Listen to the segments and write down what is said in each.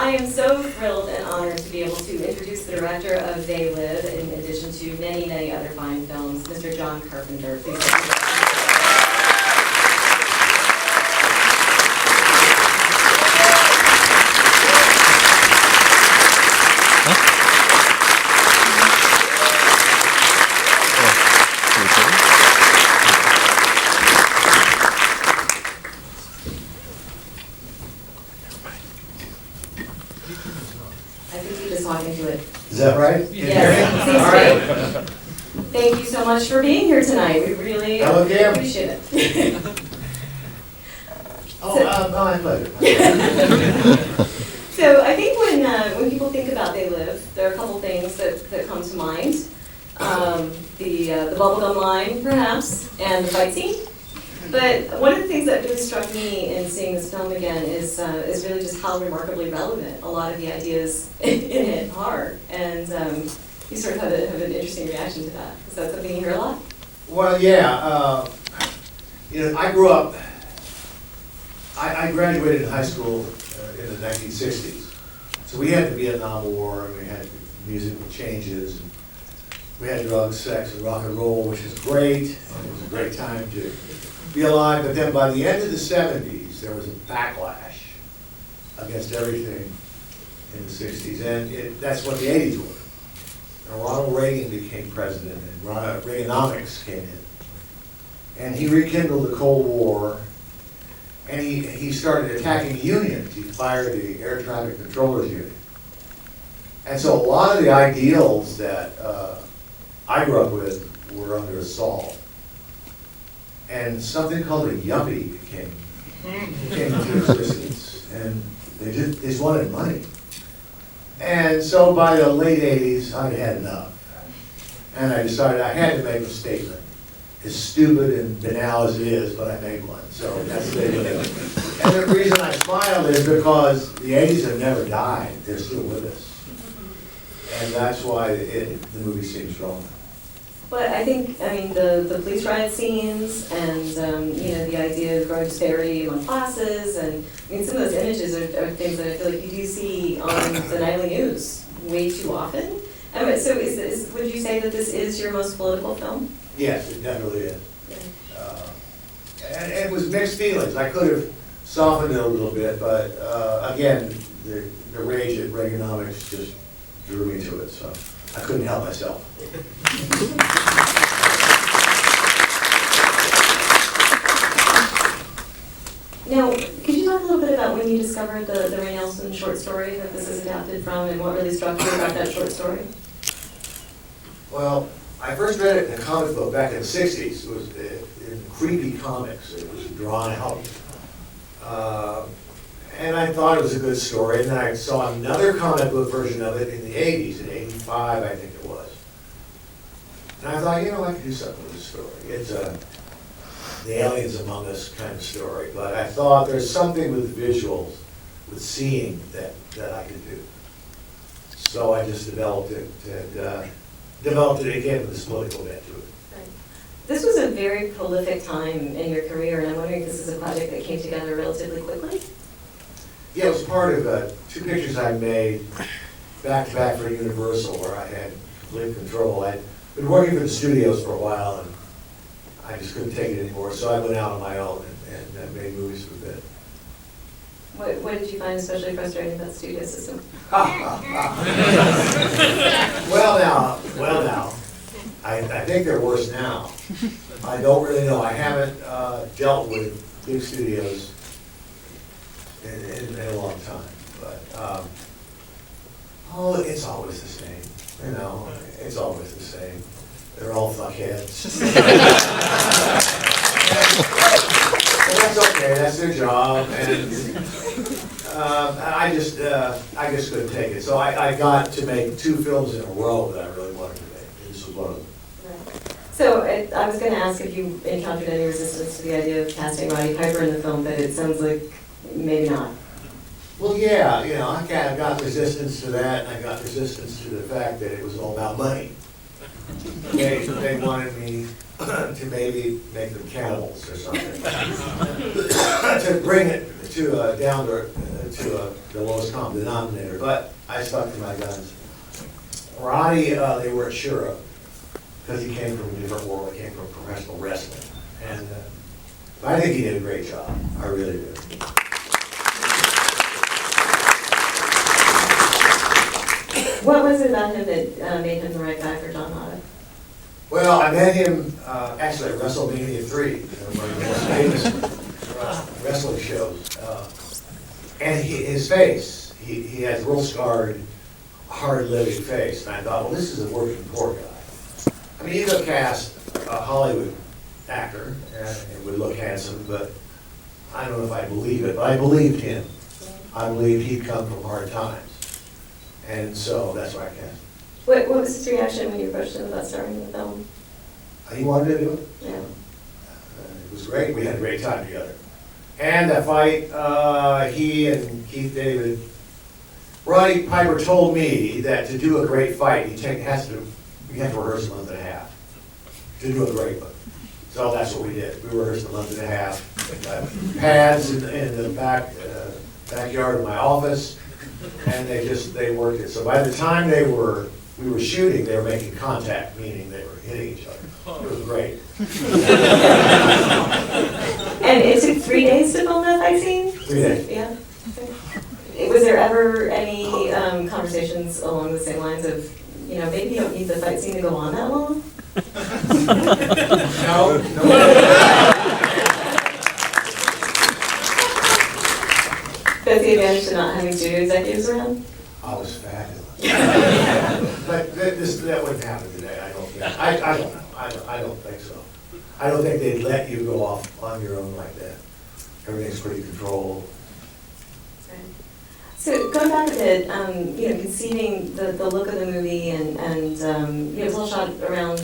I am so thrilled and honored to be able to introduce the director of They Live, in addition to many, many other fine films, Mr. John Carpenter. Please welcome him. I think he just walked into it. Is that right? Yes. All right. Thank you so much for being here tonight. We really appreciate it. My pleasure. So I think when people think about They Live, there are a couple things that come to mind. The bubblegum line, perhaps, and the fight scene. But one of the things that really struck me in seeing this film again is really just how remarkably relevant a lot of the ideas in it are. And you sort of have an interesting reaction to that. Is that something you hear a lot? Well, yeah. I grew up, I graduated in high school in the 1960s. So we had the Vietnam War, and we had musical changes, and we had drugs, sex, and rock and roll, which was great. And it was a great time to be alive. But then by the end of the 70s, there was a backlash against everything in the 60s. And that's what the 80s were. And Ronald Reagan became president, and Reaganomics came in. And he rekindled the Cold War, and he started attacking unions. He fired the Air Traffic Controllers Union. And so a lot of the ideals that I grew up with were under assault. And something called a yuppie came into existence, and they just wanted money. And so by the late 80s, I had enough. And I decided I had to make a statement. As stupid and banal as it is, but I made one. So that's the thing. And the reason I smiled is because the 80s have never died. They're still with us. And that's why the movie seems strong. But I think, the police riot scenes and, the idea of growing disparity among classes, and, some of those images are things that I feel like you do see on the nightly news way too often. So would you say that this is your most political film? Yes, it definitely is. And it was mixed feelings. I could have softened it a little bit, but again, the rage at Reaganomics just drew me to it, so I couldn't help myself. Now, could you talk a little bit about when you discovered the Ray Nelson short story that this is adapted from, and what really struck you about that short story? Well, I first read it in a comic book back in the 60s. It was in Creepy Comics. It was drawn out. And I thought it was a good story. And then I saw another comic book version of it in the 80s, in 85, I think it was. And I thought, I could do something with this story. It's the aliens among us kind of story. But I thought there's something with visuals, with seeing that I could do. So I just developed it, and developed it again with this political bent to it. Right. This was a very prolific time in your career, and I'm wondering if this is a project that came together relatively quickly? Yeah, it was part of 2 pictures I made back-to-back for Universal, where I had complete control. I'd been working for the studios for a while, and I just couldn't take it anymore, so I went out on my own and made movies for a bit. What did you find especially frustrating about the studio system? Well now, I think they're worse now. I don't really know. I haven't dealt with big studios in a long time, but it's always the same. It's always the same. They're all fuckheads. But that's okay. That's their job, and I just couldn't take it. So I got to make 2 films in a row that I really wanted to make. And this was one of them. Right. So I was going to ask if you encountered any resistance to the idea of casting Roddy Piper in the film, but it sounds like maybe not. Well, yeah, I got resistance to that, and I got resistance to the fact that it was all about money. They wanted me to maybe make them cannibals or something. To bring it to down to the lowest common denominator, but I stuck to my guns. Roddy, they weren't sure of, because he came from a different world. He came from professional wrestling. And I think he did a great job. I really do. What was it about him that made him the right guy for John Otta? Well, I met him actually at WrestleMania 3, one of the most famous wrestling shows. And his face, he has a real scarred, hard-living face. And I thought, well, this is a working poor guy. I mean, you could cast a Hollywood actor, and it would look handsome, but I don't know if I believe it, but I believed him. I believed he'd come from hard times. And so that's why I cast him. What was his reaction when you approached him about starring the film? He wanted to do it. Yeah. It was great. We had a great time together. And that fight, he and Keith David, Roddy Piper told me that to do a great fight, you have to rehearse a month and a half to do a great one. So that's what we did. We rehearsed a month and a half. Got pads in the backyard of my office, and they worked it. So by the time we were shooting, they were making contact, meaning they were hitting each other. It was great. And it took 3 days to film that fight scene? 3 days. Yeah. Okay. Was there ever any conversations along the same lines of, maybe you don't need the fight scene to go on that long? No. That's the advantage to not having two executives around? I was fabulous. But that wouldn't happen today, I don't think. I don't know. I don't think so. I don't think they'd let you go off on your own like that. Everything's pretty controlled. Right. So going back a bit, conceiving the look of the movie and it was all shot around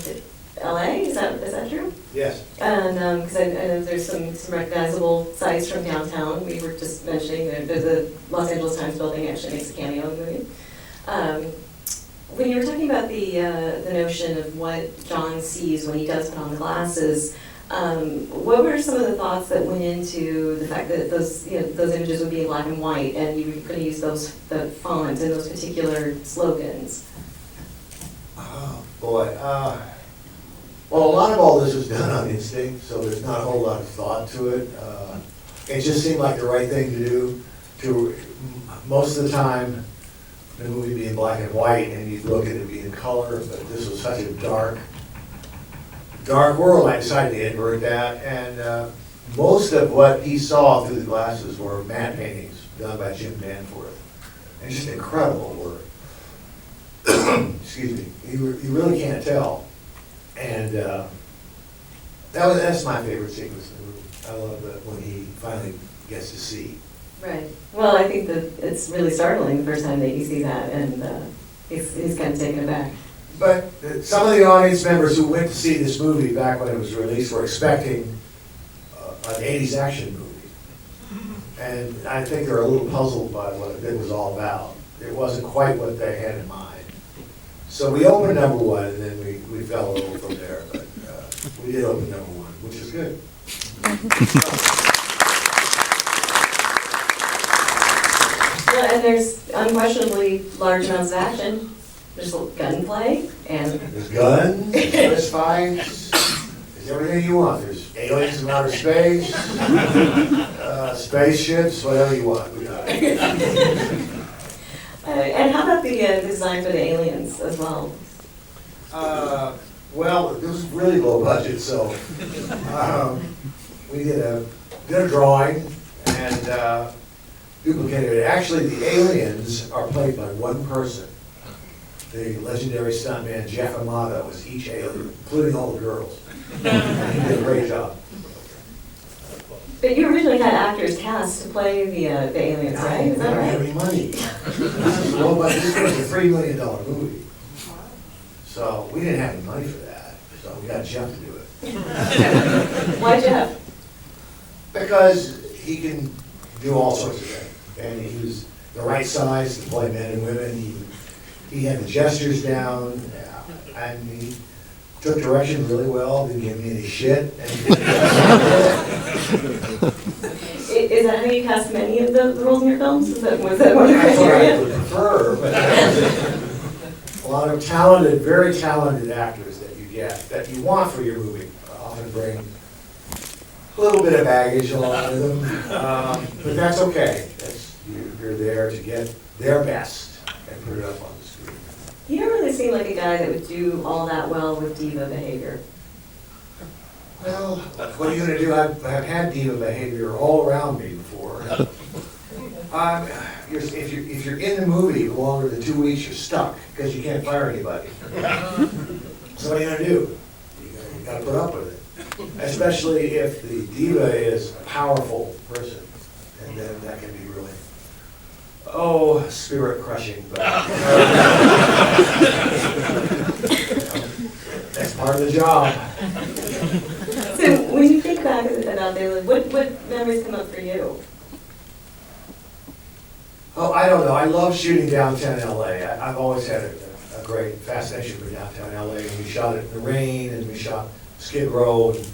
LA, is that true? Yes. And because I know there's some recognizable sites from downtown. We were just mentioning the Los Angeles Times building actually makes a cameo in the movie. When you were talking about the notion of what John sees when he does put on the glasses, what were some of the thoughts that went into the fact that those images would be in black and white, and you were going to use the font and those particular slogans? Oh boy. Well, a lot of all this was done on instinct, so there's not a whole lot of thought to it. It just seemed like the right thing to do. Most of the time, the movie be in black and white, and you'd look at it be in color, but this was such a dark world, I decided to invert that, and most of what he saw through the glasses were matte paintings done by Jim Danforth, and just incredible work. Excuse me. You really can't tell, and that's my favorite sequence in the movie. I love it when he finally gets to see. Right. Well, I think that it's really startling the first time that you see that, and he's kind of taken aback. But some of the audience members who went to see this movie back when it was released were expecting an 80s action movie. And I think they're a little puzzled by what it was all about. It wasn't quite what they had in mind. So we opened number one, and then we fell a little from there. But we did open number one, which is good. Well, and there's unquestionably large amounts of action. There's gunplay and there's guns, there's fights, there's everything you want. There's aliens from outer space, spaceships, whatever you want. We got it. And how about the design for the aliens as well? Well, it was really low budget, so we did a drawing and duplicated it. Actually, the aliens are played by one person. The legendary stuntman Jeff Amata was each alien, including all the girls. He did a great job. But you originally had actors cast to play the aliens, right? Is that I didn't right? have any money. This was low budget. This was a $3 million movie. So we didn't have any money for that. So we got Jeff to do it. Why Jeff? Because he can do all sorts of things. And he was the right size to play men and women. He had the gestures down, and he took direction really well, didn't give me any shit. And Is that how you cast many of the roles in your films? Was that one of the That's what I criteria? would prefer, but a lot of talented, very talented actors that you get, that you want for your movie, often bring a little bit of baggage along with them, but that's okay. You're there to get their best and put it up on the screen. You don't really seem like a guy that would do all that well with diva behavior. Well, what are you gonna do? I've had diva behavior all around me before. If you're in the movie longer than 2 weeks, you're stuck, because you can't fire anybody. So what are you gonna do? You gotta put up with it. Especially if the diva is a powerful person, and then that can be really, spirit crushing, but that's part of the job. So when you think back about They Live, what memories come up for you? Oh, I don't know. I love shooting downtown LA. I've always had a great fascination for downtown LA. And we shot it in the rain, and we shot Skid Row, and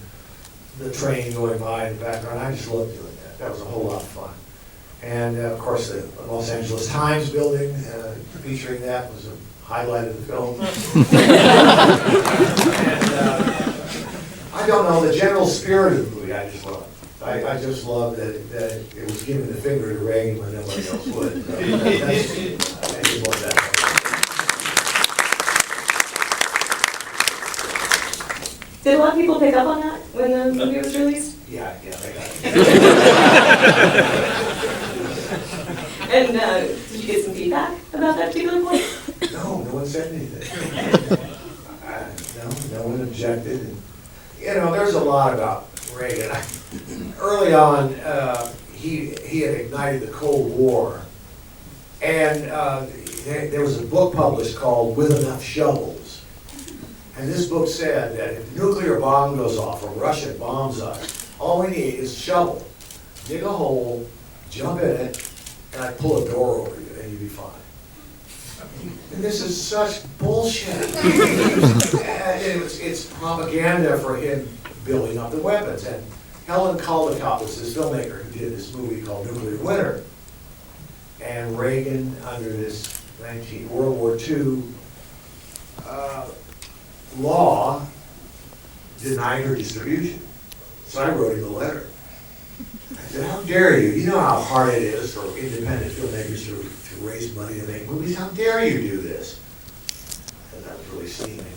the train going by in the background. I just loved doing that. That was a whole lot of fun. And of course, the Los Angeles Times building, featuring that was a highlight of the film. And I don't know, the general spirit of the movie I just loved. I just loved that it was giving the finger to Reagan when nobody else would. I just love that. Did a lot of people pick up on that when the movie was released? Yeah, they got it. And did you get some feedback about that particular point? No one said anything. No one objected. And, there's a lot about Reagan. Early on, he had ignited the Cold War, and there was a book published called With Enough Shovels. And this book said that if a nuclear bomb goes off or Russia bombs us, all we need is a shovel. Dig a hole, jump in it, and I pull a door over you, and you'd be fine. And this is such bullshit. It's propaganda for him building up the weapons. And Helen Caldicott was this filmmaker who did this movie called Nuclear Winter. And Reagan, under this World War II law, denied her distribution. So I wrote him a letter. I said, how dare you? You know how hard it is for independent filmmakers to raise money to make movies. How dare you do this? And that was really steaming.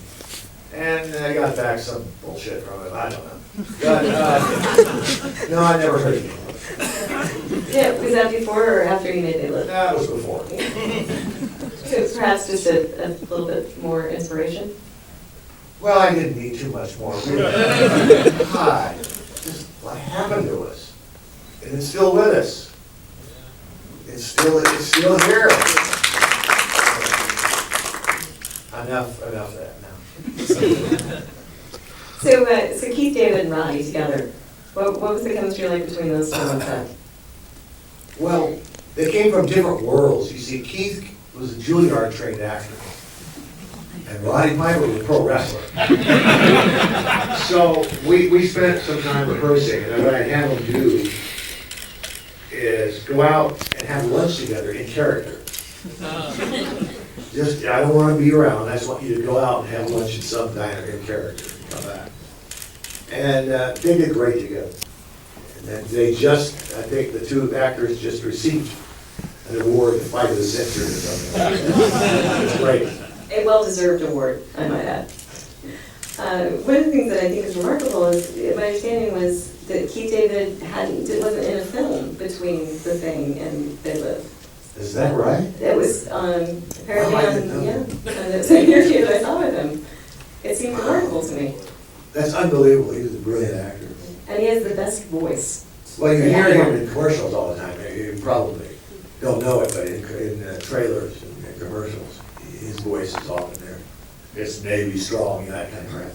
And I got back some bullshit from it. I don't know. But, no, I never heard anything. Yeah, was that before or after you made They Live? That was before. So perhaps just a little bit more inspiration? Well, I didn't need too much more. God, just what happened to us? And it's still with us. It's still here. Enough of that now. So Keith, David, and Roddy together. What was the chemistry like between those two on set? Well, they came from different worlds. You see, Keith was a Juilliard trained actor, and Roddy Piper was a pro wrestler. So we spent some time rehearsing, and what I had him do is go out and have lunch together in character. Just, I don't want to be around. I just want you to go out and have lunch at some diner in character and come back. And they did great together. And then I think the two actors just received an award, the Fight of the Century or something. It's great. A well-deserved award, I might add. One of the things that I think is remarkable is, my understanding was that Keith David wasn't in a film between The Thing and They Live. Is that right? It was apparently Oh, I on didn't know that. the interview that I saw with him. It seemed remarkable to me. That's unbelievable. He was a brilliant actor. And he has the best voice. Well, you hear him in commercials all the time. You probably don't know it, but in trailers and commercials, his voice is often there. It's Navy strong, that kind of crap.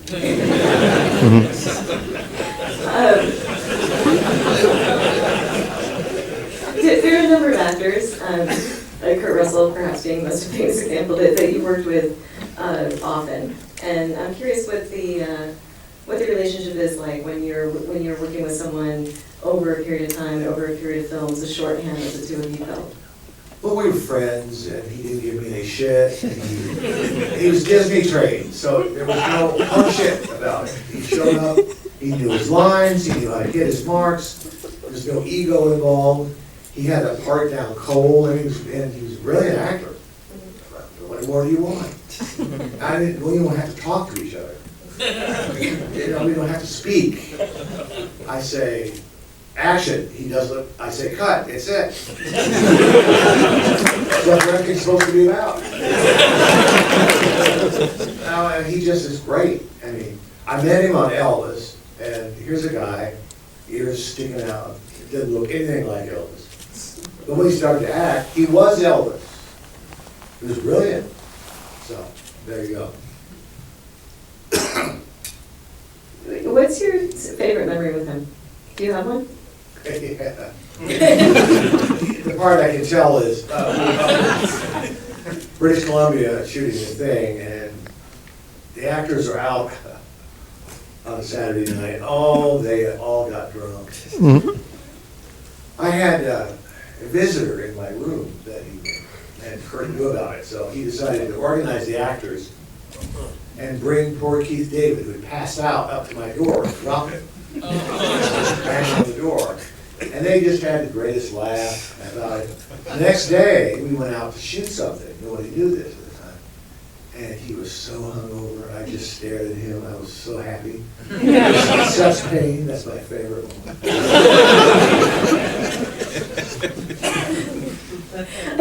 There are a number of actors, like Kurt Russell perhaps being the most famous example, that you worked with often. And I'm curious what the relationship is like when you're working with someone over a period of time, over a period of films, the shorthand that the two of you felt? Well, we were friends, and he didn't give me any shit. He was Disney trained, so there was no shit about it. He showed up, he knew his lines, he knew how to get his marks. There was no ego involved. He had a part down cold, and he was really an actor. What more do you want? We don't have to talk to each other. We don't have to speak. I say, action. He does it. I say, cut. It's it. That's what directing's supposed to be about. And he just is great. I mean, I met him on Elvis, and here's a guy, ears sticking out, didn't look anything like Elvis. But when he started to act, he was Elvis. He was brilliant. So, there you go. What's your favorite memory with him? Do you have one? Yeah. The part I can tell is British Columbia shooting the thing, and the actors are out on a Saturday night. Oh, they all got drunk. I had a visitor in my room that evening, and Kurt knew about it, so he decided to organize the actors and bring poor Keith David, who had passed out, up to my door and drop him. Bang on the door. And they just had the greatest laugh about it. The next day, we went out to shoot something. Nobody knew this at the time. And he was so hungover, I just stared at him. I was so happy. Such pain, that's my favorite one.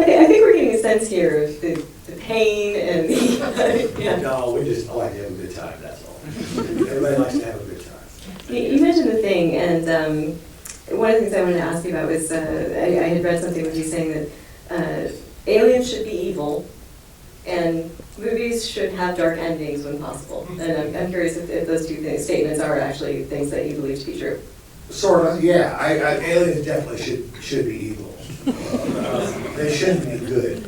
I think we're getting a sense here of the pain and the... yeah. No, we just like to have a good time, that's all. Everybody likes to have a good time. You mentioned the thing, and one of the things I wanted to ask you about was, I had read something with you saying that aliens should be evil, and movies should have dark endings when possible. And I'm curious if those two statements are actually things that you believe to be true. Sort of, yeah. Aliens definitely should be evil. They shouldn't be good.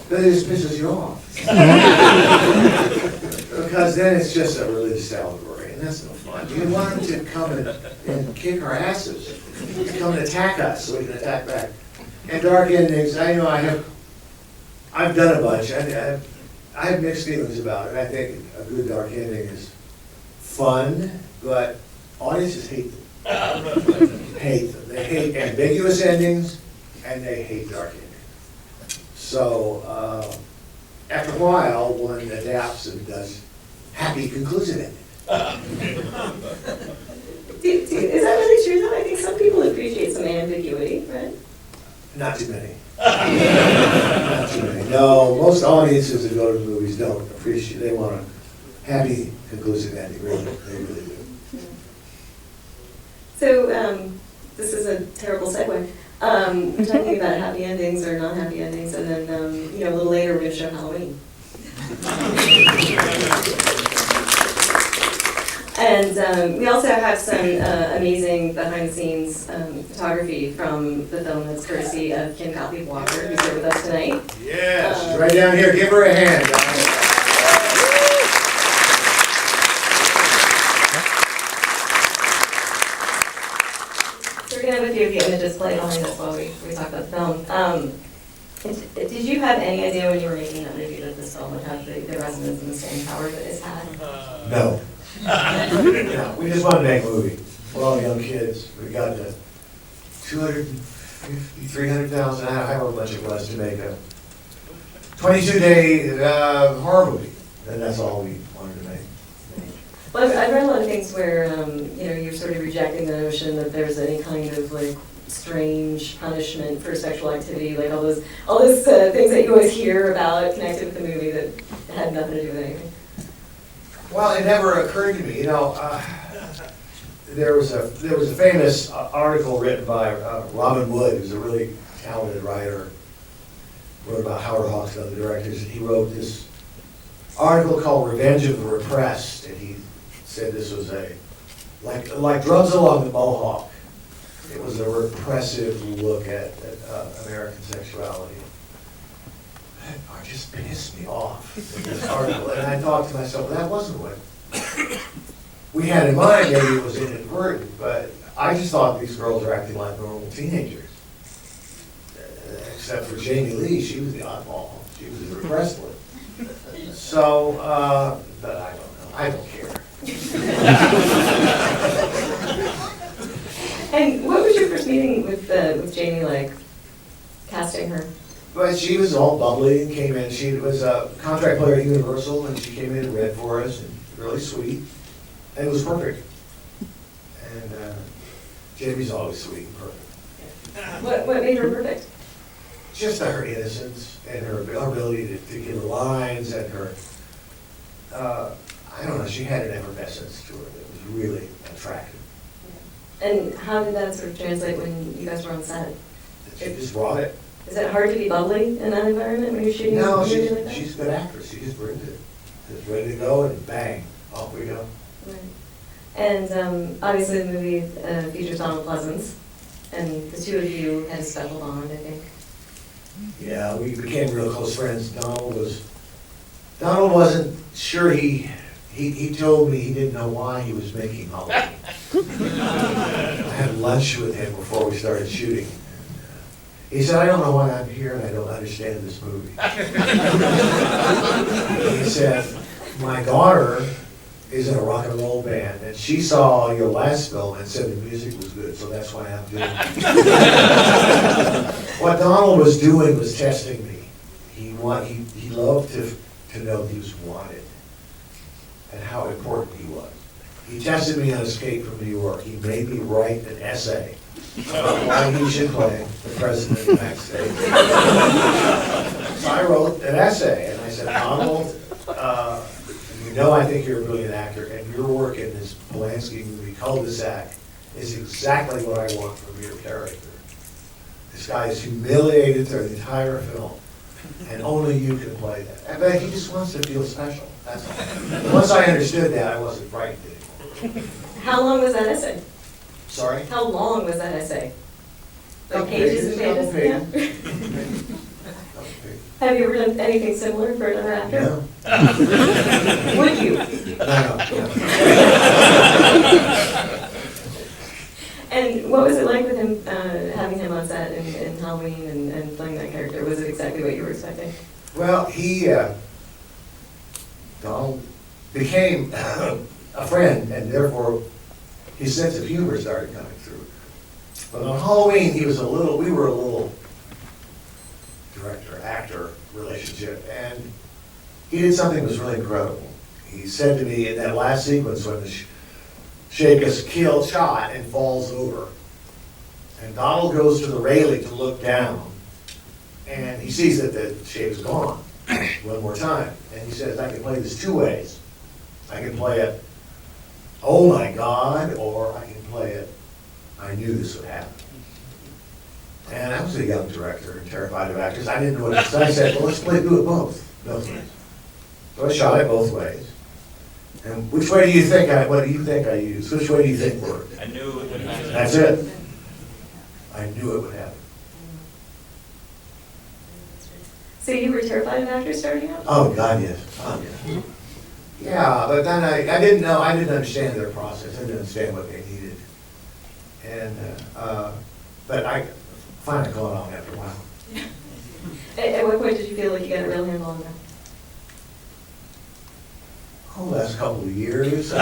That just pisses you off. Because then it's just a religious allegory, and that's no fun. You want them to come and kick our asses, come and attack us so we can attack back. And dark endings, I've done a bunch. I have mixed feelings about it. I think a good dark ending is fun, but audiences hate them. Hate them. They hate ambiguous endings, and they hate dark endings. So after a while, one adapts and does happy, conclusive endings. Is that really true, though? I think some people appreciate some ambiguity, right? Not too many. Not too many. No, most audiences that go to the movies don't appreciate. They want a happy, conclusive ending. Really, they really do. So this is a terrible segue. We're talking about happy endings or non-happy endings, and then a little later we're going to show Halloween. And we also have some amazing behind-the-scenes photography from the film that's courtesy of Kim Gottlieb-Walker, who's here with us tonight. Yes, she's right down here. Give her a hand, guys. So we're going to have a few of the images play behind us while we talk about the film. Did you have any idea when you were making that movie that this film would have the resonance and the staying power that it's had? No. No, we just wanted to make a movie. We're all young kids. We got the 250, 300,000, however much it was, to make a 22-day horror movie. And that's all we wanted to make. Well, I've read a lot of things where, you're sort of rejecting the notion that there's any kind of strange punishment for sexual activity, like all those things that you always hear about connected with the movie that had nothing to do with anything. Well, it never occurred to me. There was a famous article written by Robin Wood, who's a really talented writer. Wrote about Howard Hawks, one of the directors, and he wrote this article called "Revenge of the Repressed," and he said this was like Drugs Along the Mohawk. It was a repressive look at American sexuality. It just pissed me off in this article. And I thought to myself, well, that wasn't what we had in mind. Maybe it was inadvertent, but I just thought these girls were acting like normal teenagers. Except for Jamie Lee, she was the oddball. She was the repressed one. So, but I don't know. I don't care. And what was your first meeting with Jamie like, casting her? But she was all bubbly and came in. She was a contract player at Universal, and she came in and read for us, and really sweet. And it was perfect. And Jamie's always sweet and perfect. What made her perfect? Just her innocence and her ability to give her lines and her, I don't know, she had an effervescence to her that was really attractive. And how did that sort of translate when you guys were on set? She just brought it. Is it hard to be bubbly in that environment when you're shooting a No, movie like that? she's a good actress. She just brings it. Just ready to go and bang, off we go. Right. And obviously the movie features Donald Pleasance, and the two of you had a special bond, I think. Yeah, we became real close friends. Donald wasn't sure he told me he didn't know why he was making Halloween. I had lunch with him before we started shooting. He said, I don't know why I'm here and I don't understand this movie. He said, my daughter is in a rock and roll band and she saw your last film and said the music was good, so that's why I'm doing it. What Donald was doing was testing me. He loved to know he was wanted and how important he was. He tested me on Escape from New York. He made me write an essay about why he should play the president of the United States. So I wrote an essay, and I said, Donald, you know I think you're a brilliant actor, and your work in this Polanski movie, Cul-de-sac, is exactly what I want from your character. This guy is humiliated through the entire film, and only you can play that. But he just wants to feel special, that's all. Once I understood that, I wasn't frightened anymore. How long was that essay? Sorry? How long was that essay? Like Couple pages and pages, pages? couple Yeah. Have you ever done anything similar for another actor? No. Would you? No. And what was it like with him, having him on set in Halloween and playing that character? Was it exactly what you were expecting? Well, Donald became a friend, and therefore his sense of humor started coming through. But on Halloween, we were a little director-actor relationship, and he did something that was really incredible. He said to me in that last sequence when the Shake is shot and falls over, and Donald goes to the railing to look down, and he sees that the Shake's gone one more time, and he says, I can play this two ways. I can play it, oh my God, or I can play it, I knew this would happen. And I was a young director and terrified of actors. I didn't know what to say. I said, well, let's do it both ways. So I shot it both ways. And which way do you think what do you think I used? Which way do you think worked? I knew it would happen. That's it. I knew it would happen. So you were terrified of actors starting out? Oh, God, yes. Oh, yes. Yeah, but then I didn't know, I didn't understand their process. I didn't understand what they needed. And, but I finally caught on after a while. At what point did you feel like you got a real handle on that? Oh, last couple of years. I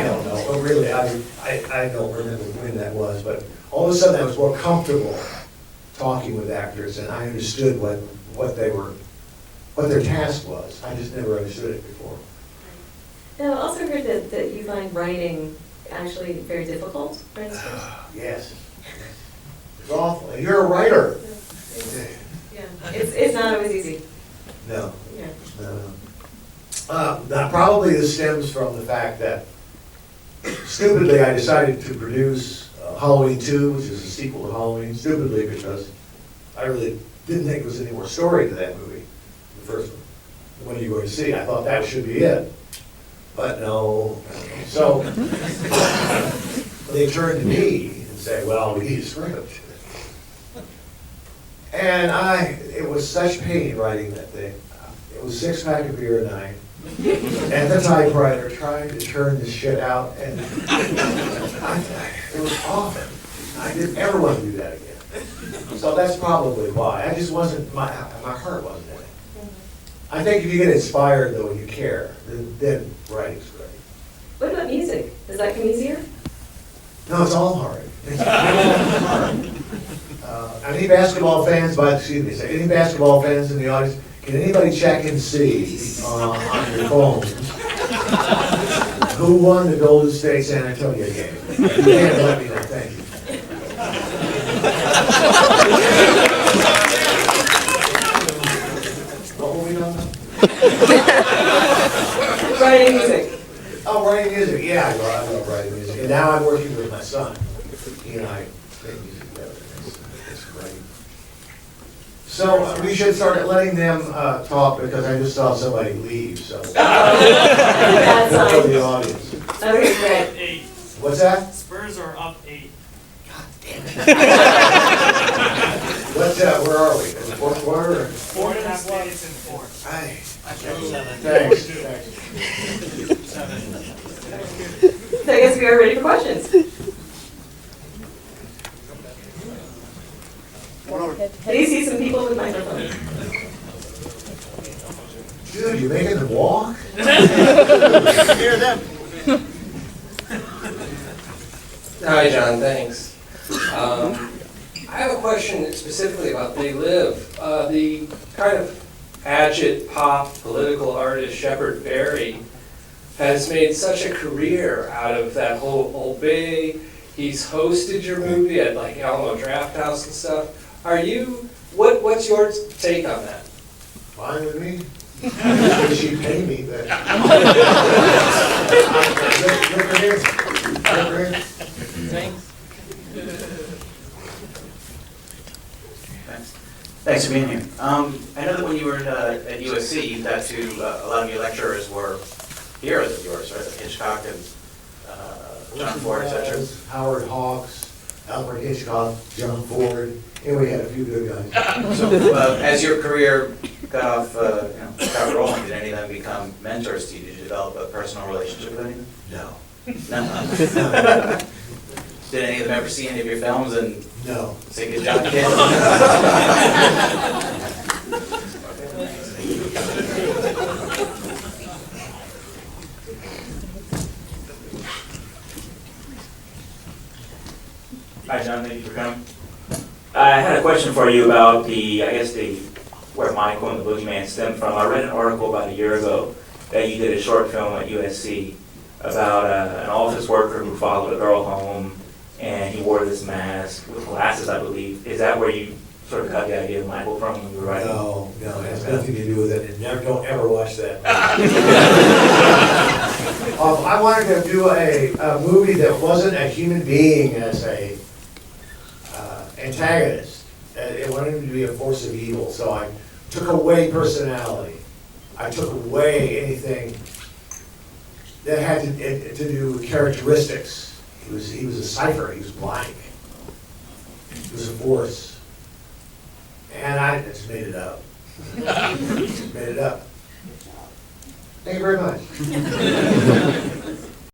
don't know, but really, I don't remember when that was, but all of a sudden I was more comfortable talking with actors, and I understood what their task was. I just never understood it before. Now, I also heard that you find writing actually very difficult for instance. Yes. It's awful. And you're a writer. Yeah, it's not always easy. No. Yeah. No. Now, probably this stems from the fact that, stupidly, I decided to produce Halloween 2, which is a sequel to Halloween, stupidly because I really didn't think there was any more story to that movie, the first one. When are you going to see? I thought that should be it. But no. So they turned to me and say, well, we need a script. And it was such pain writing that thing. It was 6-pack of beer a night, at the typewriter trying to turn this shit out, and it was awful. I didn't ever want to do that again. So that's probably why. I just wasn't, my heart wasn't in it. I think if you get inspired though and you care, then writing's great. What about music? Does that come easier? No, it's all hard. It's all hard. Any basketball fans, any basketball fans in the audience, can anybody check and see on your phone who won the Golden State San Antonio game? You can't let me know, thank you. What were we talking about? Writing music. Oh, writing music, yeah, I love writing music. And now I'm working with my son. He and I make music together. It's great. So we should start letting them talk because I just saw somebody leave, so. Bad Hello, sign. the audience. Okay, great. 8. What's that? Spurs are up 8. God damn it. Where are we? In the fourth quarter? 4.5 minutes in 4. Thanks. So I guess we are ready for questions. I do see some people with microphones. Dude, you making them walk? Hear them. Hi, John, thanks. I have a question specifically about They Live. The kind of agit pop political artist Shepard Fairey has made such a career out of that whole Old Bay. He's hosted your movie at like Alamo Drafthouse and stuff. What's your take on that? Fine with me. She pay me, but. Look at this. Thanks for being here. I know that when you were at USC, you got to, a lot of your lecturers were heroes of yours, right? Like Hitchcock and John Ford, etc. Howard Hawks, Alfred Hitchcock, John Ford, and we had a few good guys. So as your career got rolling, did any of them become mentors to you? Did you develop a personal relationship with any of them? No. No. Did any of them ever see any of your films and No. say good job, kid? Hi, John. Thank you for coming. I had a question for you about where Michael and the Boogeyman stemmed from. I read an article about a year ago that you did a short film at USC about an office worker who followed a girl home, and he wore this mask with glasses, I believe. Is that where you sort of got the idea of Michael from when you were writing? No, it has nothing to do with it, and don't ever watch that. I wanted to do a movie that wasn't a human being as a antagonist. It wanted him to be a force of evil, so I took away personality. I took away anything that had to do with characteristics. He was a cipher, he was blank. He was a force. And I just made it up. Just made it up. Thank you very much.